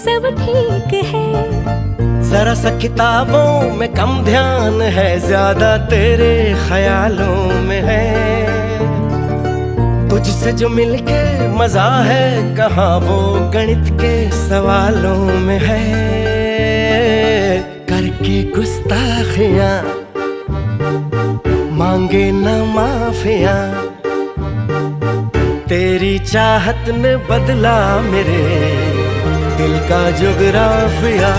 सब ठीक है। जरा सा किताबों में कम ध्यान है, ज्यादा तेरे ख्यालों में है। तुझसे जो मिलके मजा है, कहाँ वो गणित के सवालों में है। करके गुस्ताखियां मांगे न माफिया, तेरी चाहत ने बदला मेरे दिल का जुगराफिया।